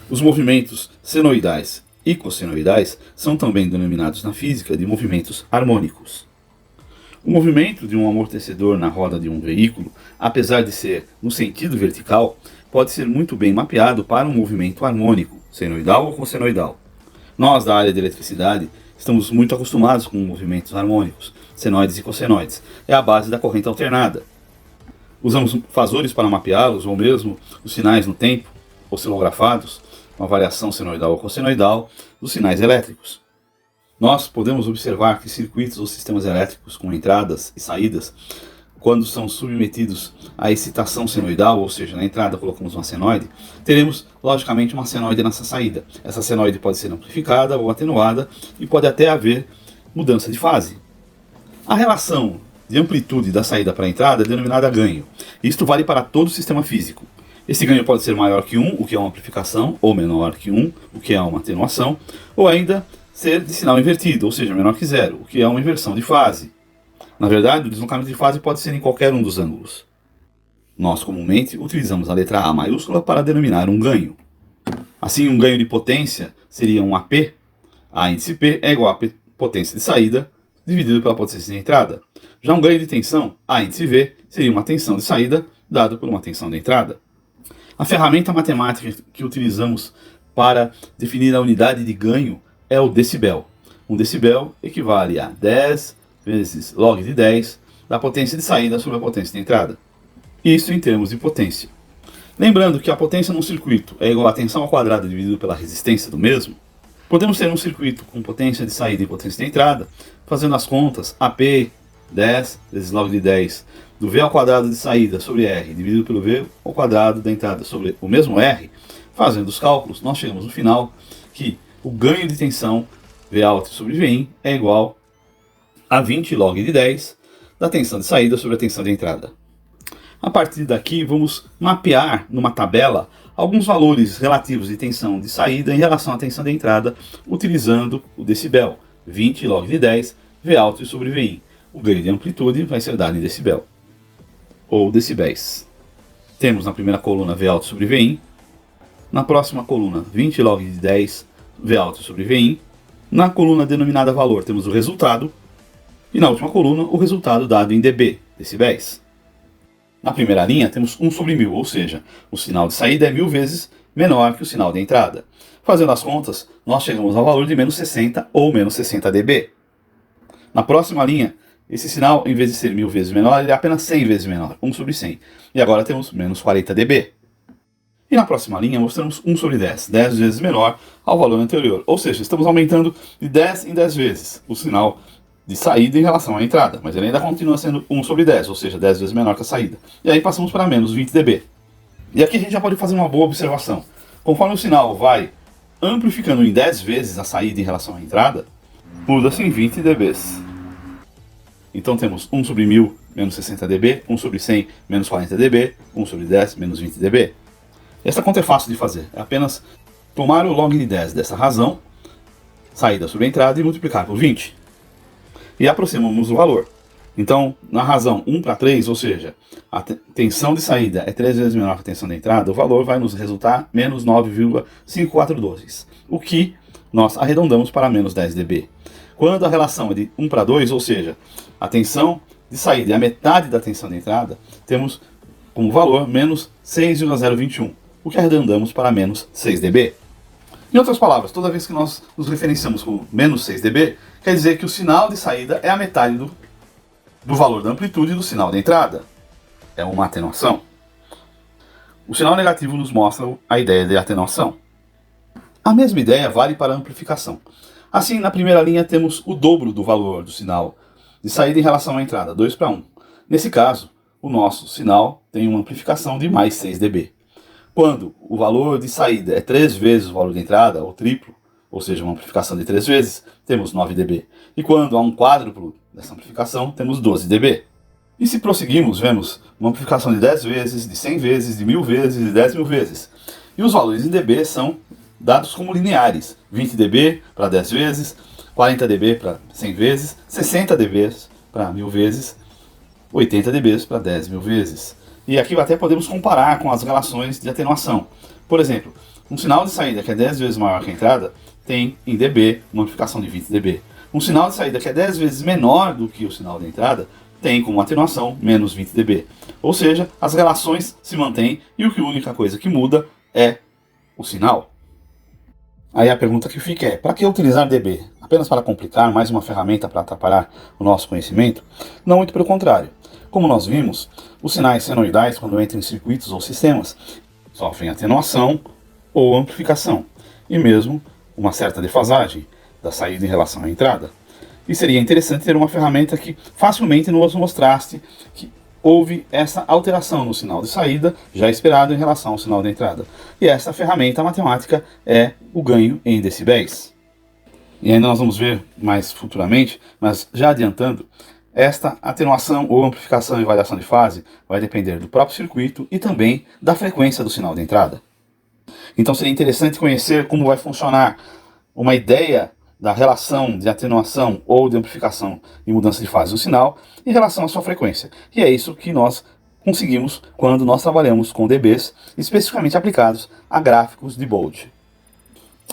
Os movimentos senoidais e cossenoidais são também denominados na física de movimentos harmônicos. O movimento de um amortecedor na roda de um veículo, apesar de ser no sentido vertical, pode ser muito bem mapeado para um movimento harmônico, senoidal ou cossenoidal. Nós, da área de eletricidade, estamos muito acostumados com movimentos harmônicos, senoides e cossenoides. É a base da corrente alternada. Usamos fasores para mapeá-los, ou mesmo os sinais no tempo, oscilografados, uma variação senoidal ou cossenoidal dos sinais elétricos. Nós podemos observar que circuitos ou sistemas elétricos com entradas e saídas, quando são submetidos à excitação senoidal, ou seja, na entrada colocamos uma senoide, teremos logicamente uma senoide nessa saída. Essa senoide pode ser amplificada ou atenuada e pode até haver mudança de fase. A relação de amplitude da saída para a entrada é denominada ganho. Isto vale para todo o sistema físico. Esse ganho pode ser maior que 1, o que é uma amplificação, ou menor que 1, o que é uma atenuação, ou ainda ser de sinal invertido, ou seja, menor que 0, o que é uma inversão de fase. Na verdade, o deslocamento de fase pode ser em qualquer um dos ângulos. Nós comumente utilizamos a letra A maiúscula para denominar um ganho. Assim, um ganho de potência seria um AP. A índice P é igual a potência de saída dividido pela potência de entrada. Já um ganho de tensão, A índice V, seria uma tensão de saída dado por uma tensão de entrada. A ferramenta matemática que utilizamos para definir a unidade de ganho é o decibel. Um decibel equivale a 10 vezes log de 10 da potência de saída sobre a potência de entrada. Isso em termos de potência. Lembrando que a potência num circuito é igual a tensão ao quadrado dividido pela resistência do mesmo, podemos ter um circuito com potência de saída e potência de entrada, fazendo as contas, AP 10 vezes log de 10 do V ao quadrado de saída sobre R dividido pelo V ao quadrado da entrada sobre o mesmo R. Fazendo os cálculos, nós chegamos no final que o ganho de tensão V alto sobre Vin é igual a 20 log de 10 da tensão de saída sobre a tensão de entrada. A partir daqui, vamos mapear numa tabela alguns valores relativos de tensão de saída em relação à tensão de entrada, utilizando o decibel, 20 log de 10, V alto sobre Vin. O ganho de amplitude vai ser dado em decibel, ou decibéis. Temos na primeira coluna V alto sobre Vin, na próxima coluna 20 log de 10, V alto sobre Vin, na coluna denominada valor temos o resultado, e na última coluna o resultado dado em dB, decibéis. Na primeira linha temos 1 sobre 1000, ou seja, o sinal de saída é 1000 vezes menor que o sinal de entrada. Fazendo as contas, nós chegamos ao valor de menos 60 ou menos 60 dB. Na próxima linha, esse sinal, em vez de ser 1000 vezes menor, ele é apenas 100 vezes menor, 1 sobre 100. E agora temos menos 40 dB. E na próxima linha mostramos 1 sobre 10, 10 vezes menor ao valor anterior. Ou seja, estamos aumentando de 10 em 10 vezes o sinal de saída em relação à entrada. Mas ele ainda continua sendo 1 sobre 10, ou seja, 10 vezes menor que a saída. E aí passamos para menos 20 dB. E aqui a gente já pode fazer uma boa observação. Conforme o sinal vai amplificando em 10 vezes a saída em relação à entrada, muda-se em 20 dBs. Então temos 1 sobre 1000, menos 60 dB, 1 sobre 100, menos 40 dB, 1 sobre 10, menos 20 dB. Essa conta é fácil de fazer, é apenas tomar o log de 10 dessa razão, saída sobre a entrada, e multiplicar por 20. E aproximamos o valor. Então, na razão 1 para 3, ou seja, a tensão de saída é 3 vezes menor que a tensão de entrada, o valor vai nos resultar menos 9,5412, o que nós arredondamos para menos 10 dB. Quando a relação é de 1 para 2, ou seja, a tensão de saída é a metade da tensão de entrada, temos como valor menos 6,021, o que arredondamos para menos 6 dB. Em outras palavras, toda vez que nós nos referenciamos com menos 6 dB, quer dizer que o sinal de saída é a metade do valor da amplitude do sinal de entrada. É uma atenuação. O sinal negativo nos mostra a ideia de atenuação. A mesma ideia vale para a amplificação. Assim, na primeira linha temos o dobro do valor do sinal de saída em relação à entrada, 2 para 1. Nesse caso, o nosso sinal tem uma amplificação de mais 6 dB. Quando o valor de saída é 3 vezes o valor de entrada, ou triplo, ou seja, uma amplificação de 3 vezes, temos 9 dB. E quando há um quádruplo dessa amplificação, temos 12 dB. E se prosseguirmos, vemos uma amplificação de 10 vezes, de 100 vezes, de 1000 vezes, de 10.000 vezes. E os valores em dB são dados como lineares. 20 dB para 10 vezes, 40 dB para 100 vezes, 60 dB para 1000 vezes, 80 dB para 10.000 vezes. E aqui até podemos comparar com as relações de atenuação. Por exemplo, Um sinal de saída que é 10 vezes maior que a entrada tem em dB uma amplificação de 20 dB. Um sinal de saída que é 10 vezes menor do que o sinal de entrada tem como atenuação menos 20 dB. Ou seja, as relações se mantêm e a única coisa que muda é o sinal. Aí a pergunta que fica é, para que utilizar dB? Apenas para complicar, mais uma ferramenta para atrapalhar o nosso conhecimento? Não, muito pelo contrário. Como nós vimos, os sinais senoidais, quando entram em circuitos ou sistemas, sofrem atenuação ou amplificação, e mesmo uma certa defasagem da saída em relação à entrada. E seria interessante ter uma ferramenta que facilmente nos mostrasse que houve essa alteração no sinal de saída, já esperado em relação ao sinal de entrada. E essa ferramenta matemática é o ganho em decibéis. E ainda nós vamos ver mais futuramente, mas já adiantando, esta atenuação ou amplificação e variação de fase vai depender do próprio circuito e também da frequência do sinal de entrada. Então seria interessante conhecer como vai funcionar uma ideia da relação de atenuação ou de amplificação e mudança de fase do sinal em relação à sua frequência. E é isso que nós conseguimos quando nós trabalhamos com dBs especificamente aplicados a gráficos de Bode.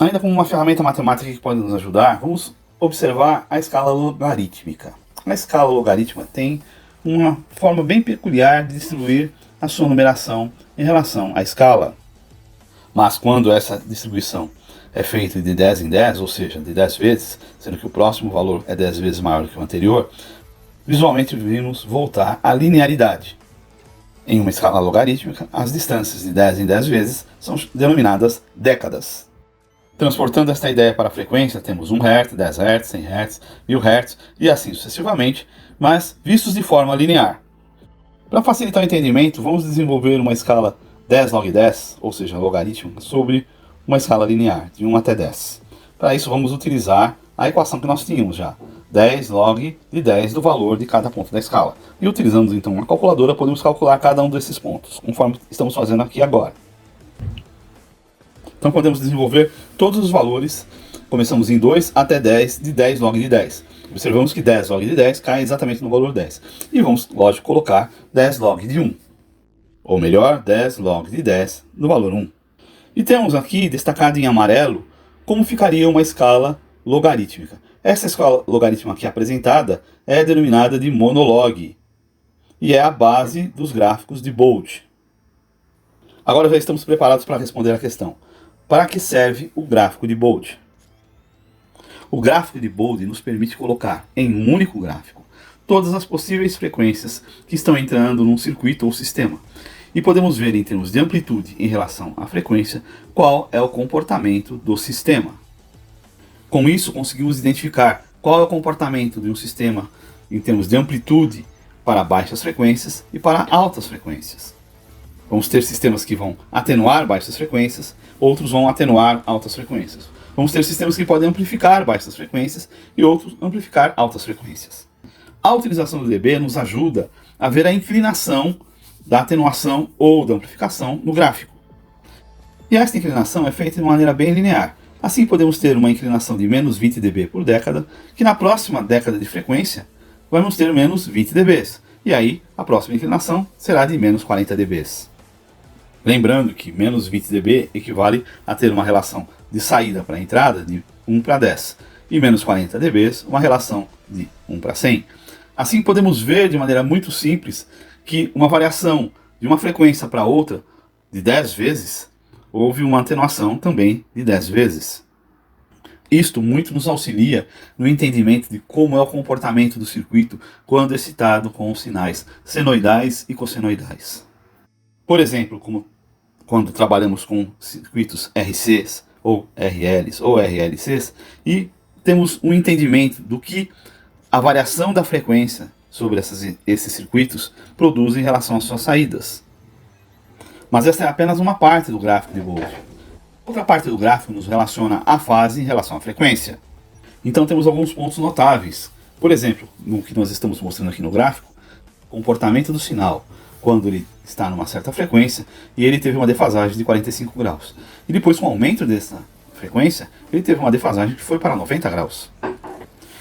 Ainda como uma ferramenta matemática que pode nos ajudar, vamos observar a escala logarítmica. A escala logarítmica tem uma forma bem peculiar de distribuir a sua numeração em relação à escala. Mas quando essa distribuição é feita de 10 em 10, ou seja, de 10 vezes, sendo que o próximo valor é 10 vezes maior do que o anterior, visualmente vimos voltar à linearidade. Em uma escala logarítmica, as distâncias de 10 em 10 vezes são denominadas décadas. Transportando esta ideia para a frequência, temos 1 Hz, 10 Hz, 100 Hz, 1000 Hz e assim sucessivamente, mas vistos de forma linear. Para facilitar o entendimento, vamos desenvolver uma escala 10 log 10, ou seja, logarítmica, sobre uma escala linear, de 1 até 10. Para isso vamos utilizar a equação que nós tínhamos já, 10 log de 10 do valor de cada ponto da escala. E utilizando então uma calculadora, podemos calcular cada um desses pontos, conforme estamos fazendo aqui agora. Então podemos desenvolver todos os valores, começamos em 2 até 10, de 10 log de 10. Observamos que 10 log de 10 cai exatamente no valor 10. E vamos, lógico, colocar 10 log de 1. Ou melhor, 10 log de 10 no valor 1. E temos aqui, destacado em amarelo, como ficaria uma escala logarítmica. Essa escala logarítmica aqui apresentada é denominada de monolog, e é a base dos gráficos de Bode. Agora já estamos preparados para responder a questão: para que serve o gráfico de Bode? O gráfico de Bode nos permite colocar em um único gráfico todas as possíveis frequências que estão entrando num circuito ou sistema. E podemos ver em termos de amplitude em relação à frequência qual é o comportamento do sistema. Com isso conseguimos identificar qual é o comportamento de um sistema em termos de amplitude para baixas frequências e para altas frequências. Vamos ter sistemas que vão atenuar baixas frequências, outros vão atenuar altas frequências. Vamos ter sistemas que podem amplificar baixas frequências e outros amplificar altas frequências. A utilização do dB nos ajuda a ver a inclinação da atenuação ou da amplificação no gráfico. E esta inclinação é feita de maneira bem linear. Assim podemos ter uma inclinação de menos 20 dB por década, que na próxima década de frequência vamos ter menos 20 dBs. E aí a próxima inclinação será de menos 40 dBs. Lembrando que menos 20 dB equivale a ter uma relação de saída para a entrada de 1 para 10 e menos 40 dBs uma relação de 1 para 100. Assim podemos ver de maneira muito simples que uma variação de uma frequência para outra de 10 vezes, houve uma atenuação também de 10 vezes. Isto muito nos auxilia no entendimento de como é o comportamento do circuito quando excitado com os sinais senoidais e cossenoidais. Por exemplo, como quando trabalhamos com circuitos RCs, ou RLs, ou RLCs, e temos um entendimento do que a variação da frequência sobre esses circuitos produz em relação às suas saídas. Mas essa é apenas uma parte do gráfico de Bode. Outra parte do gráfico nos relaciona à fase em relação à frequência. Então temos alguns pontos notáveis. Por exemplo, no que nós estamos mostrando aqui no gráfico, o comportamento do sinal quando ele está numa certa frequência e ele teve uma defasagem de 45 graus. E depois, com o aumento dessa frequência, ele teve uma defasagem que foi para 90 graus.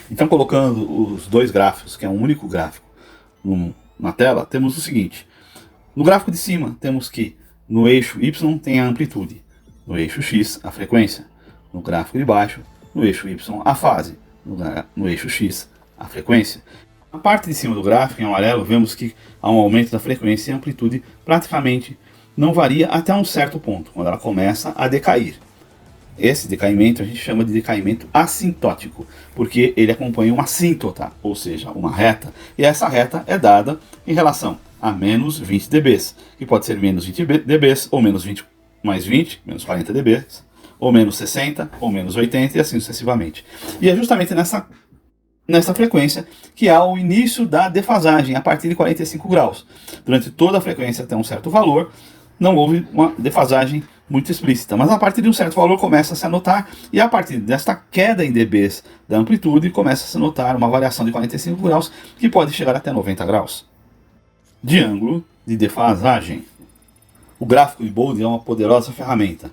Então, colocando os dois gráficos, que é um único gráfico, na tela, temos o seguinte. No gráfico de cima, temos que no eixo Y tem a amplitude. no eixo X, a frequência. No gráfico de baixo, no eixo Y, a fase. No eixo X, a frequência. Na parte de cima do gráfico, em amarelo, vemos que há um aumento da frequência e a amplitude praticamente não varia até um certo ponto, quando ela começa a decair. Esse decaimento a gente chama de decaimento assintótico, porque ele acompanha uma assíntota, ou seja, uma reta, e essa reta é dada em relação a menos 20 dB, que pode ser menos 20 dB, ou menos 20 mais 20, menos 40 dB, ou menos 60, ou menos 80, e assim sucessivamente. E é justamente nessa frequência que há o início da defasagem, a partir de 45 graus. Durante toda a frequência até um certo valor, não houve uma defasagem muito explícita, mas a partir de um certo valor começa a se notar, e a partir desta queda em dBs da amplitude, começa a se notar uma variação de 45 graus, que pode chegar até 90 graus de ângulo de defasagem. O gráfico de Bode é uma poderosa ferramenta.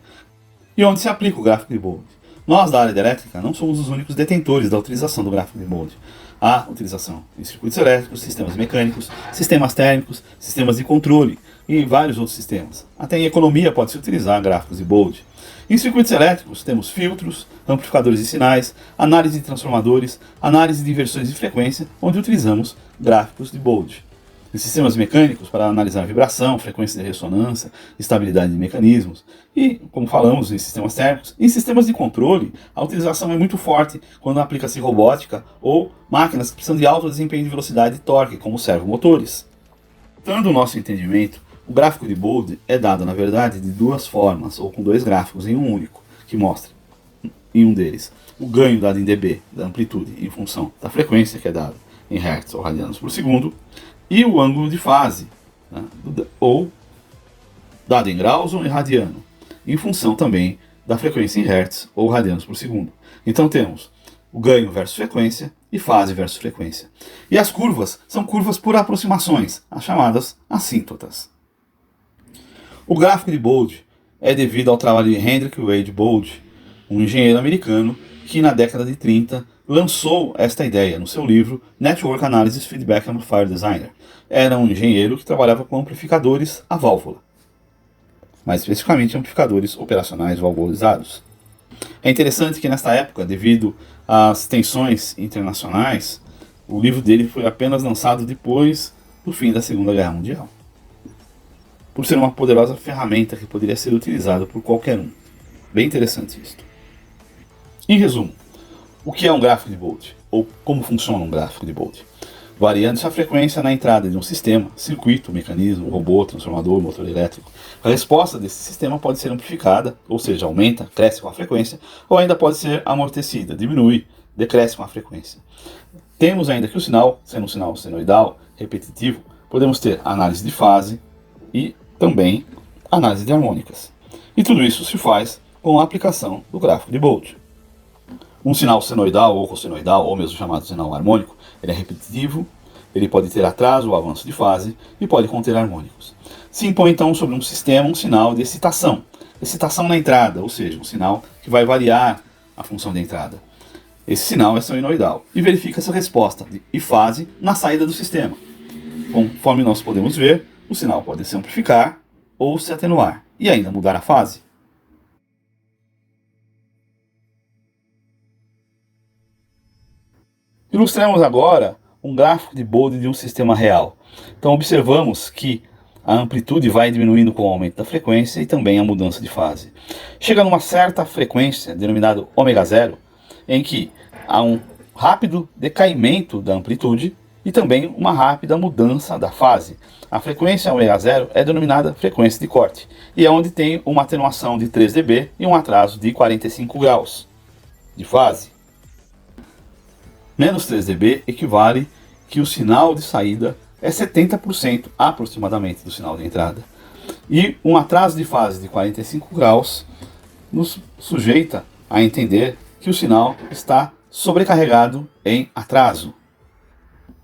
E onde se aplica o gráfico de Bode? Nós da área de elétrica não somos os únicos detentores da utilização do gráfico de Bode. Há utilização em circuitos elétricos, sistemas mecânicos, sistemas térmicos, sistemas de controle e vários outros sistemas. Até em economia pode-se utilizar gráficos de Bode. Em circuitos elétricos temos filtros, amplificadores de sinais, análise de transformadores, análise de inversões de frequência, onde utilizamos gráficos de Bode. Em sistemas mecânicos, para analisar vibração, frequência de ressonância, estabilidade de mecanismos. E, como falamos, em sistemas térmicos, em sistemas de controle, a utilização é muito forte quando aplica-se robótica ou máquinas que precisam de alto desempenho de velocidade e torque, como servomotores. Dando o nosso entendimento, o gráfico de Bode é dado, na verdade, de duas formas, ou com dois gráficos em um único, que mostra, em um deles, o ganho dado em dB, da amplitude, em função da frequência, que é dado em Hz ou radianos por segundo, e o ângulo de fase, né, ou dado em graus ou em radiano, em função também da frequência em Hz ou radianos por segundo. Então temos o ganho versus frequência e fase versus frequência. E as curvas são curvas por aproximações, as chamadas assíntotas. O gráfico de Bode é devido ao trabalho de Hendrik Wade Bode, um engenheiro americano que na década de 30 lançou esta ideia no seu livro Network Analysis Feedback Amplifier Designer. Era um engenheiro que trabalhava com amplificadores a válvula, mais especificamente amplificadores operacionais valvulados. É interessante que nesta época, devido às tensões internacionais, o livro dele foi apenas lançado depois do fim da Segunda Guerra Mundial, por ser uma poderosa ferramenta que poderia ser utilizada por qualquer um. Bem interessante isso. Em resumo, o que é um gráfico de Bode? Ou como funciona um gráfico de Bode? Variando-se a frequência na entrada de um sistema, circuito, mecanismo, robô, transformador, motor elétrico, a resposta desse sistema pode ser amplificada, ou seja, aumenta, cresce com a frequência, ou ainda pode ser amortecida, diminui, decresce com a frequência. Temos ainda que o sinal, sendo um sinal senoidal, repetitivo, podemos ter análise de fase e também análise de harmônicas. E tudo isso se faz com a aplicação do gráfico de Bode. Um sinal senoidal ou cossenoidal, ou mesmo chamado sinal harmônico, ele é repetitivo, ele pode ter atraso ou avanço de fase e pode conter harmônicos. Se impõe então sobre um sistema um sinal de excitação. Excitação na entrada, ou seja, um sinal que vai variar a função da entrada. Esse sinal é senoidal e verifica essa resposta e fase na saída do sistema. Conforme nós podemos ver, o sinal pode se amplificar ou se atenuar e ainda mudar a fase. Ilustramos agora um gráfico de Bode de um sistema real. Então observamos que a amplitude vai diminuindo com o aumento da frequência e também a mudança de fase. Chega numa certa frequência, denominado ω0, em que há um rápido decaimento da amplitude e também uma rápida mudança da fase. A frequência ω0 é denominada frequência de corte e é onde tem uma atenuação de 3 dB e um atraso de 45 graus de fase. Menos 3 dB equivale que o sinal de saída é 70% aproximadamente do sinal de entrada. E um atraso de fase de 45 graus nos sujeita a entender que o sinal está sobrecarregado em atraso.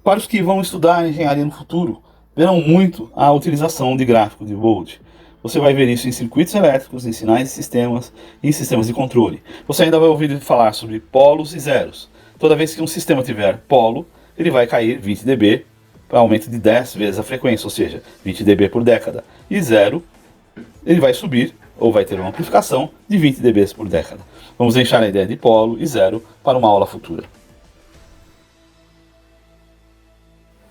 Para os que vão estudar engenharia no futuro, verão muito a utilização de gráfico de Bode. Você vai ver isso em circuitos elétricos, em sinais de sistemas e em sistemas de controle. Você ainda vai ouvir falar sobre polos e zeros. Toda vez que um sistema tiver polo, ele vai cair 20 dB para aumento de 10 vezes a frequência, ou seja, 20 dB por década. E zero, ele vai subir ou vai ter uma amplificação de 20 dB por década. Vamos deixar a ideia de polo e zero para uma aula futura.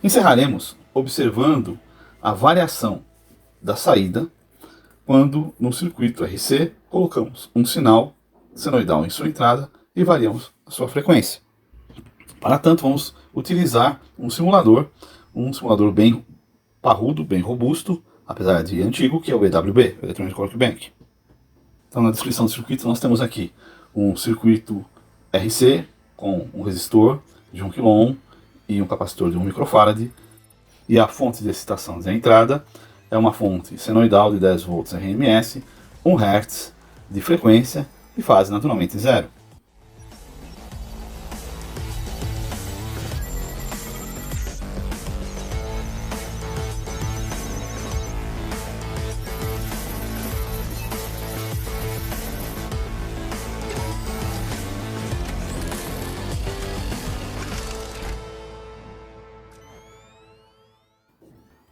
Encerraremos observando a variação da saída quando no circuito RC colocamos um sinal senoidal em sua entrada e variamos a sua frequência. Para tanto, vamos utilizar um simulador bem parrudo, bem robusto, apesar de antigo, que é o EWB, Electronic Work Bank. Então, na descrição do circuito, nós temos aqui um circuito RC com um resistor de 1 kΩ e um capacitor de 1 microfarad, e a fonte de excitação da entrada é uma fonte senoidal de 10 volts RMS, 1 Hz de frequência e fase naturalmente zero.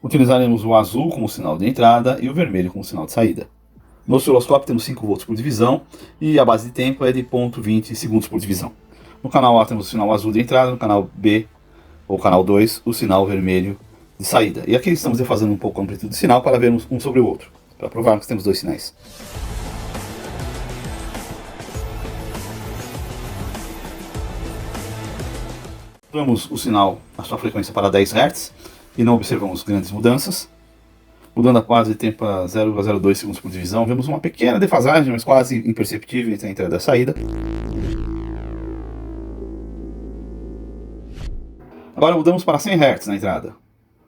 Utilizaremos o azul como sinal de entrada e o vermelho como sinal de saída. No osciloscópio temos 5 volts por divisão e a base de tempo é de 0,20 segundos por divisão. No canal A temos o sinal azul de entrada, no canal B, ou canal 2, o sinal vermelho de saída. E aqui estamos defasando um pouco a amplitude do sinal para vermos um sobre o outro, para provarmos que temos dois sinais. Mudamos o sinal, a sua frequência para 10 Hz e não observamos grandes mudanças. Mudando a base de tempo a 0,02 segundos por divisão, vemos uma pequena defasagem, mas quase imperceptível entre a entrada e a saída. Agora mudamos para 100 Hz na entrada.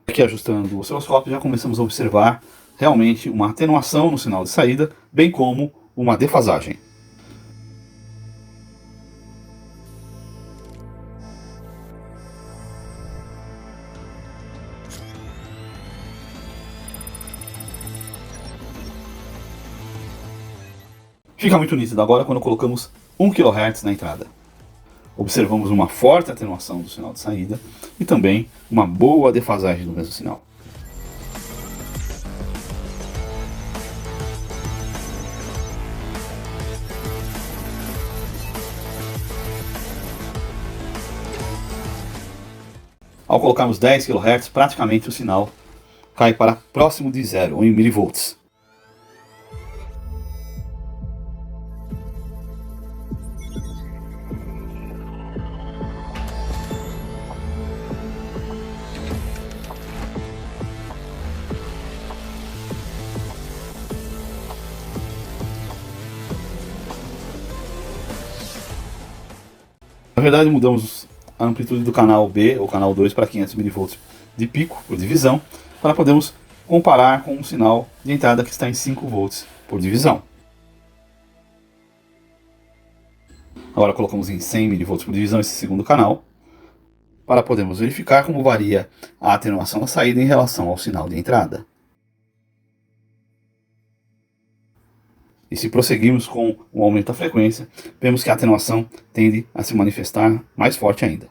Aqui ajustando o osciloscópio já começamos a observar realmente uma atenuação no sinal de saída, bem como uma defasagem. Fica muito nítido agora quando colocamos 1 kHz na entrada. Observamos uma forte atenuação do sinal de saída e também uma boa defasagem do mesmo sinal. Ao colocarmos 10 kHz, praticamente o sinal cai para próximo de zero, ou em milivolts. Na verdade, mudamos a amplitude do canal B, ou canal 2, para 500 mV de pico por divisão, para podermos comparar com um sinal de entrada que está em 5 volts por divisão. Agora colocamos em 100 mV por divisão esse segundo canal, para podermos verificar como varia a atenuação da saída em relação ao sinal de entrada. E se prosseguirmos com o aumento da frequência, vemos que a atenuação tende a se manifestar mais forte ainda.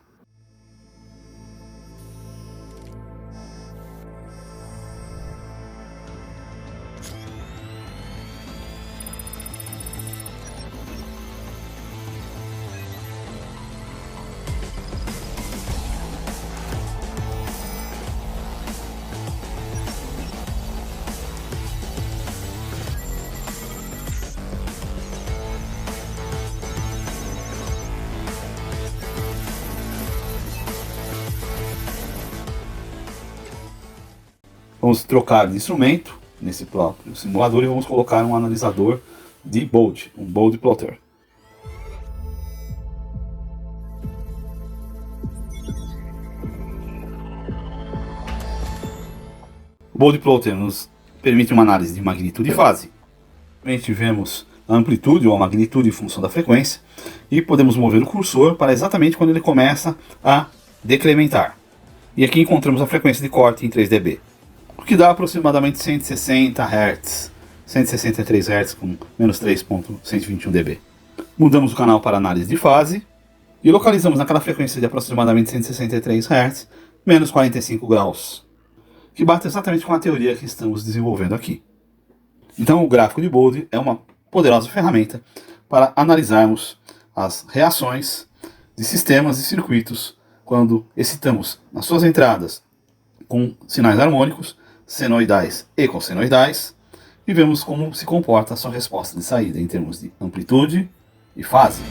Vamos trocar de instrumento nesse próprio simulador e vamos colocar um analisador de Bode, um Bode Plotter. O Bode Plotter nos permite uma análise de magnitude e fase. Vemos a amplitude ou a magnitude em função da frequência e podemos mover o cursor para exatamente quando ele começa a decrementar. E aqui encontramos a frequência de corte em 3 dB. O que dá aproximadamente 160 Hz, 163 Hz com menos 3.121 dB. Mudamos o canal para análise de fase e localizamos naquela frequência de aproximadamente 163 Hz, menos 45 graus, que bate exatamente com a teoria que estamos desenvolvendo aqui. Então, o gráfico de Bode é uma poderosa ferramenta para analisarmos as reações de sistemas e circuitos quando excitamos nas suas entradas com sinais harmônicos, senoidais e cossenoidais, e vemos como se comporta a sua resposta de saída em termos de amplitude e fase.